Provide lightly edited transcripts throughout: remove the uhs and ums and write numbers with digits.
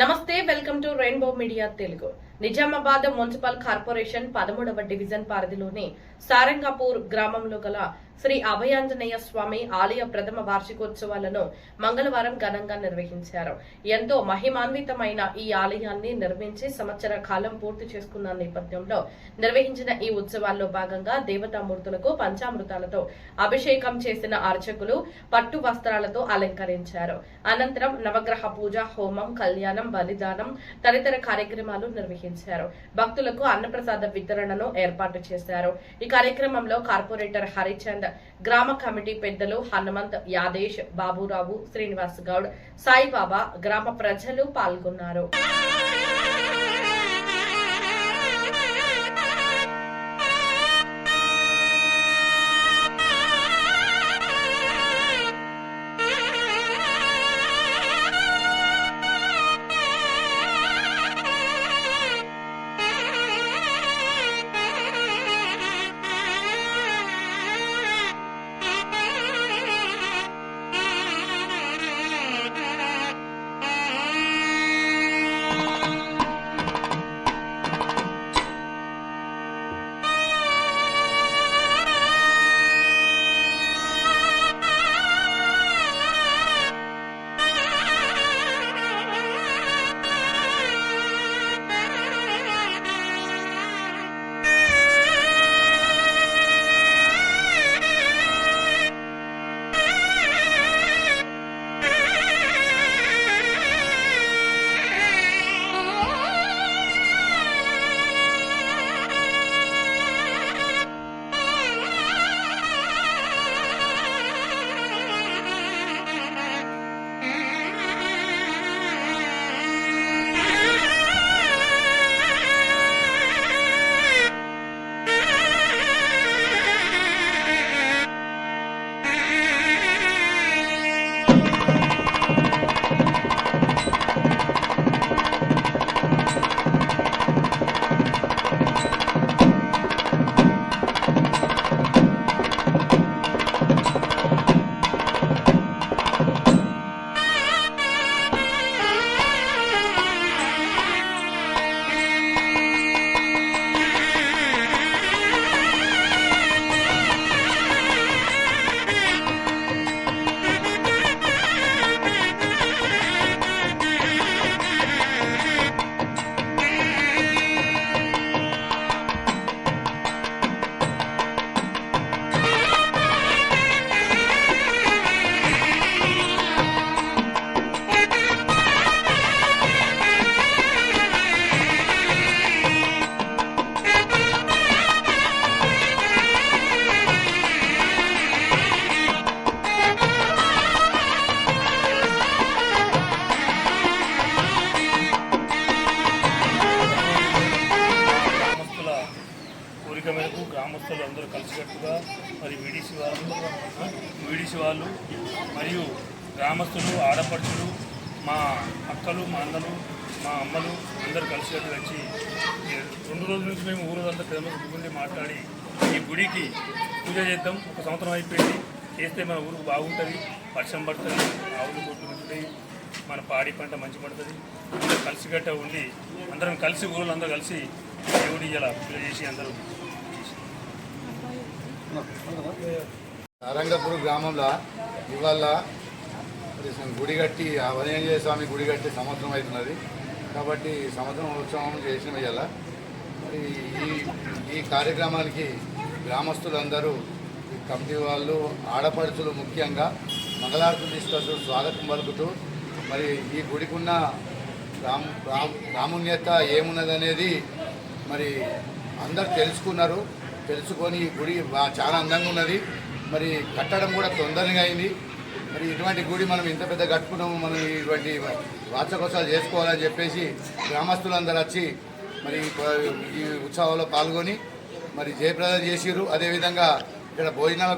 నమస్తే, welcome to Rainbow Media Telugu. Nizamabad municipal corporation 13వ division పరిధిలోని సారంగపూర్ గ్రామంలో గల శ్రీ అభయాంజనేయ స్వామి ఆలయ ప్రథమ వార్షికోత్సవాలను మంగళవారం ఘనంగా నిర్వహించారు. ఎంతో మహిమాన్వితమైన ఈ ఆలయాన్ని నిర్మించి సంవత్సర కాలం పూర్తి చేసుకున్న నేపథ్యంలో నిర్వహించిన ఈ ఉత్సవాల్లో భాగంగా దేవతామూర్తులకు పంచామృతాలతో అభిషేకం చేసిన అర్చకులు పట్టు వస్త్రాలతో అలంకరించారు. అనంతరం నవగ్రహ పూజ, హోమం, కళ్యాణం, బలిదానం తదితర కార్యక్రమాలు నిర్వహించారు. భక్తులకు అన్నప్రసాద వితరణను ఏర్పాటు చేశారు. ఈ కార్యక్రమంలో కార్పొరేటర్ హరిచంద్, గ్రామ కమిటీ పెద్దలు హనుమంత్, యాదేశ్, బాబురావు, శ్రీనివాస్ గౌడ్, సాయిబాబా, గ్రామ ప్రజలు పాల్గొన్నారు. మేరకు గ్రామస్తులు అందరూ కలిసికట్టుగా మరి వీడిసి వాళ్ళు మరియు గ్రామస్తులు, ఆడపడుచులు, మా అక్కలు, మా అన్నలు, మా అమ్మలు అందరూ కలిసికట్టుగా వచ్చి 2 రోజుల నుంచి మేము ఊరంతా పెద్దమంది మాట్లాడి ఈ గుడికి పూజ చేద్దాం. 1 సంవత్సరం అయిపోయింది. చేస్తే మన ఊరు బాగుంటుంది, వర్షం పడుతుంది, ఆవులు కొట్టు ఉంటుంది, మన పాడి పంట మంచి పడుతుంది. అందరూ కలిసికట్ట ఉండి అందరం కలిసి ఊళ్ళో అందరూ కలిసి దేవుడి ఇలా పూజ చేసి అందరూ సారంగపూర్ గ్రామంలో ఇవాళ గుడి కట్టి అభయాంజనేయ స్వామి గుడి కట్టి సంవత్సరం అవుతున్నది. కాబట్టి సంవత్సరం ఉత్సవం చేసిన ఇవాళ మరి ఈ కార్యక్రమానికి గ్రామస్తులందరూ, ఈ కమిటీ వాళ్ళు, ఆడపడుచులు ముఖ్యంగా మంగళారతులు తీసుకొస్తూ స్వాగతం పలుకుతూ మరి ఈ గుడికున్న ప్రాముణ్యత ఏమున్నదనేది మరి అందరు తెలుసుకొని ఈ గుడి చాలా అందంగా ఉన్నది. మరి కట్టడం కూడా తొందరగా అయింది. మరి ఇటువంటి గుడి మనం ఇంత పెద్ద కట్టుకున్నాము, మనం ఇటువంటి వార్షికోత్సవాలు చేసుకోవాలని చెప్పేసి గ్రామస్తులందరూ వచ్చి మరి ఈ ఉత్సవాల్లో పాల్గొని మరి జయప్రదం చేసిరు. అదేవిధంగా ఇక్కడ భోజనాలు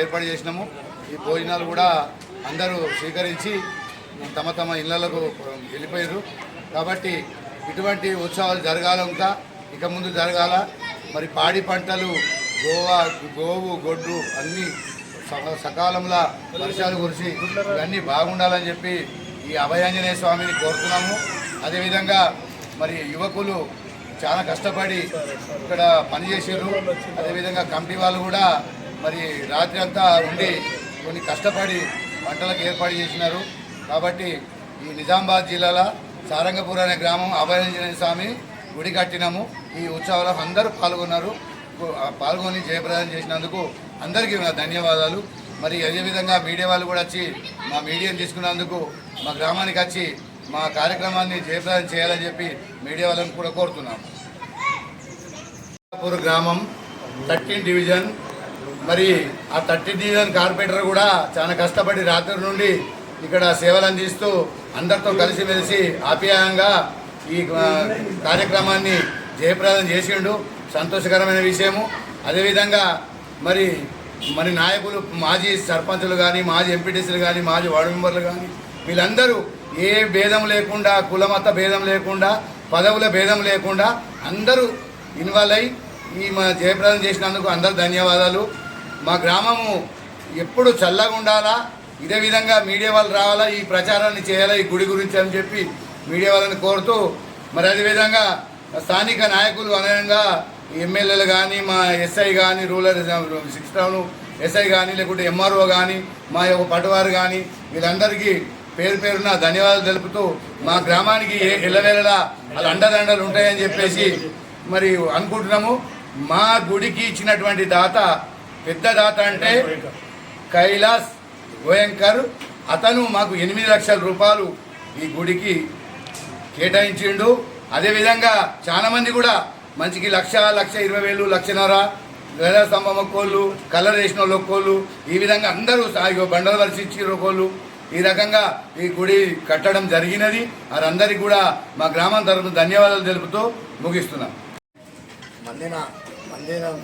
ఏర్పాటు చేసినాము. ఈ భోజనాలు కూడా అందరూ స్వీకరించి తమ తమ ఇళ్లకు వెళ్ళిపోయారు. కాబట్టి ఇటువంటి ఉత్సవాలు జరగాల, ఇక ముందు జరగాల. మరి పాడి పంటలు, గోవు, గొడ్డు అన్నీ సకాలంలో వర్షాలు కురిసి ఇవన్నీ బాగుండాలని చెప్పి ఈ అభయాంజనేయ స్వామిని కోరుతున్నాము. అదేవిధంగా మరి యువకులు చాలా కష్టపడి ఇక్కడ పనిచేసారు. అదేవిధంగా కమిటీ వాళ్ళు కూడా మరి రాత్రి అంతా ఉండి కొన్ని కష్టపడి వంటలకు ఏర్పాటు చేసినారు. కాబట్టి ఈ నిజామాబాద్ జిల్లాలో సారంగపూర్ అనే గ్రామం అభయాంజనేయ స్వామి గుడి కట్టినాము. ఈ ఉత్సవాల్లో అందరూ పాల్గొని జయప్రదం చేసినందుకు అందరికీ నా ధన్యవాదాలు. మరి అదేవిధంగా మీడియా వాళ్ళు కూడా వచ్చి మా మీడియాను తీసుకున్నందుకు మా గ్రామానికి వచ్చి మా కార్యక్రమాన్ని జయప్రదం చేయాలని చెప్పి మీడియా వాళ్ళని కూడా కోరుతున్నాము. గ్రామం 13 డివిజన్ మరి ఆ 13 డివిజన్ కార్పొరేటర్ కూడా చాలా కష్టపడి రాత్రి నుండి ఇక్కడ సేవలు అందిస్తూ అందరితో కలిసిమెలిసి ఆప్యాయంగా ఈ కార్యక్రమాన్ని జయప్రదం చేసిండు. సంతోషకరమైన విషయము. అదేవిధంగా మరి నాయకులు, మాజీ సర్పంచులు కానీ, మాజీ ఎంపీటీసీలు కానీ, మాజీ వార్డు మెంబర్లు కానీ వీళ్ళందరూ ఏ భేదం లేకుండా, కులమత భేదం లేకుండా, పదవుల భేదం లేకుండా అందరూ ఇన్వాల్వ్ అయ్యి ఈ మా జయప్రదం చేసినందుకు అందరూ ధన్యవాదాలు. మా గ్రామము ఎప్పుడు చల్లగా ఉండాలా, ఇదే విధంగా మీడియా వాళ్ళు రావాలా, ఈ ప్రచారాన్ని చేయాలా ఈ గుడి గురించి అని చెప్పి మీడియా వాళ్ళని కోరుతూ మరి అదేవిధంగా స్థానిక నాయకులు అనగా ఎమ్మెల్యేలు కానీ, మా ఎస్ఐ కానీ, రూరల్ 6th టౌన్ ఎస్ఐ కానీ, లేకుంటే ఎంఆర్ఓ కానీ, మా యొక్క పట్టువారు కానీ వీళ్ళందరికీ పేరు పేరున ధన్యవాదాలు తెలుపుతూ మా గ్రామానికి ఎల్లవేళలా వాళ్ళ అండదండలు ఉంటాయని చెప్పేసి మరి అనుకుంటున్నాము. మా గుడికి ఇచ్చినటువంటి దాత, పెద్ద దాత అంటే కైలాస్ గోయంకర్. అతను మాకు 8 లక్షల రూపాయలు ఈ గుడికి కేటాయించిండు. అదేవిధంగా చాలా మంది కూడా మంచికి 1,20,000, 1,50,000 గదా స్తంభం ఒక్కోళ్ళు, కలర్ వేసిన వాళ్ళు ఒక్కోళ్ళు, ఈ విధంగా అందరూ బండలు వరిచి ఒక్కోళ్ళు ఈ రకంగా ఈ గుడి కట్టడం జరిగినది. వారందరికీ కూడా మా గ్రామం తరఫున ధన్యవాదాలు తెలుపుతూ ముగిస్తున్నాం. మందిరం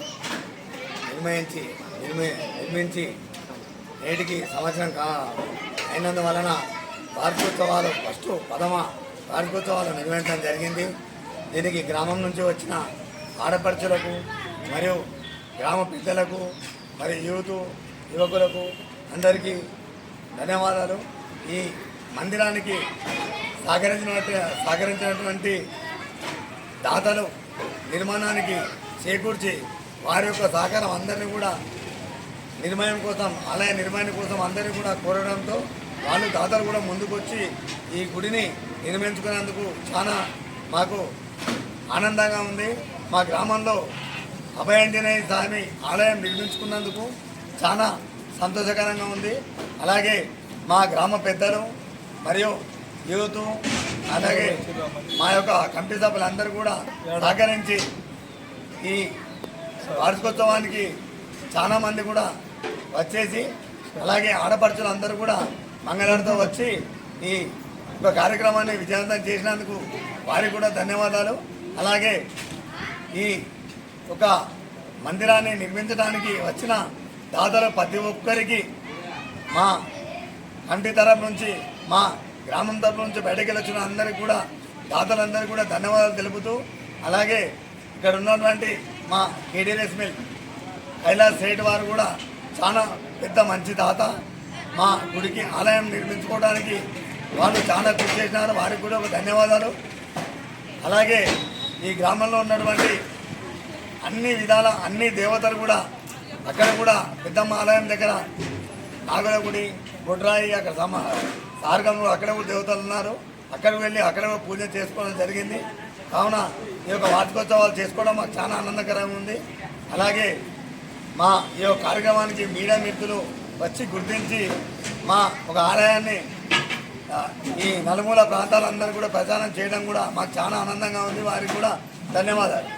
నిర్మించి నేటికి సంవత్సరం అయినందువలన వార్షికోత్సవాలు ప్రథమ వార్షికోత్సవాలు నిర్వహించడం జరిగింది. దీనికి గ్రామం నుంచి వచ్చిన ఆడపడుచులకు మరియు గ్రామ పెద్దలకు మరియు యువకులకు అందరికీ ధన్యవాదాలు. ఈ మందిరానికి సహకరించినటువంటి దాతలు నిర్మాణానికి చేకూర్చి వారి యొక్క సహకారం అందరినీ కూడా ఆలయ నిర్మాణం కోసం అందరినీ కూడా కోరడంతో వాళ్ళు దాతలు కూడా ముందుకొచ్చి ఈ గుడిని నిర్మించుకునేందుకు చాలా మాకు ఆనందంగా ఉంది. మా గ్రామంలో అభయాంజనేయ స్వామి ఆలయం నిర్మించుకున్నందుకు చాలా సంతోషకరంగా ఉంది. అలాగే మా గ్రామ పెద్దలు మరియు యూత్, అలాగే మా యొక్క కమిటీ సభ్యులందరూ కూడా సహకరించి ఈ వార్షికోత్సవానికి చాలా మంది కూడా వచ్చేసి, అలాగే ఆడపడుచులు అందరూ కూడా మంగళాలతో వచ్చి ఈ ఒక కార్యక్రమాన్ని విజయవంతం చేసినందుకు వారికి కూడా ధన్యవాదాలు. అలాగే ఈ ఒక మందిరాన్ని నిర్మించడానికి వచ్చిన దాతలు ప్రతి ఒక్కరికి మా కమిటీ తరఫు నుంచి, మా గ్రామం తరఫు నుంచి బయటకు వచ్చిన అందరికీ కూడా, దాతలందరికీ కూడా ధన్యవాదాలు తెలుపుతూ, అలాగే ఇక్కడ ఉన్నటువంటి మా కేడీఎస్ మిల్ కైలాస్ సేట్ వారు కూడా చాలా పెద్ద మంచి దాత. మా గుడికి ఆలయం నిర్మించుకోవడానికి వాళ్ళు చాలా కృషి చేసినారు. వారికి కూడా ఒక ధన్యవాదాలు. అలాగే ఈ గ్రామంలో ఉన్నటువంటి అన్ని విధాల అన్ని దేవతలు కూడా అక్కడ కూడా పెద్దమ్మ ఆలయం దగ్గర నాగుల గుడి, బొడ్రాయి, అక్కడ సార్గంలో అక్కడ కూడా దేవతలు ఉన్నారు. అక్కడికి వెళ్ళి అక్కడ పూజ చేసుకోవడం జరిగింది. కావున ఈ యొక్క వార్షికోత్సవాలు చేసుకోవడం మాకు చాలా ఆనందకరంగా ఉంది. అలాగే మా ఈ యొక్క కార్యక్రమానికి మీడియా మిత్రులు వచ్చి గుర్తించి మా ఒక ఆలయాన్ని ఈ నలుమూల ప్రాంతాలందరూ కూడా ప్రచారం చేయడం కూడా మాకు చాలా ఆనందంగా ఉంది. వారికి కూడా ధన్యవాదాలు.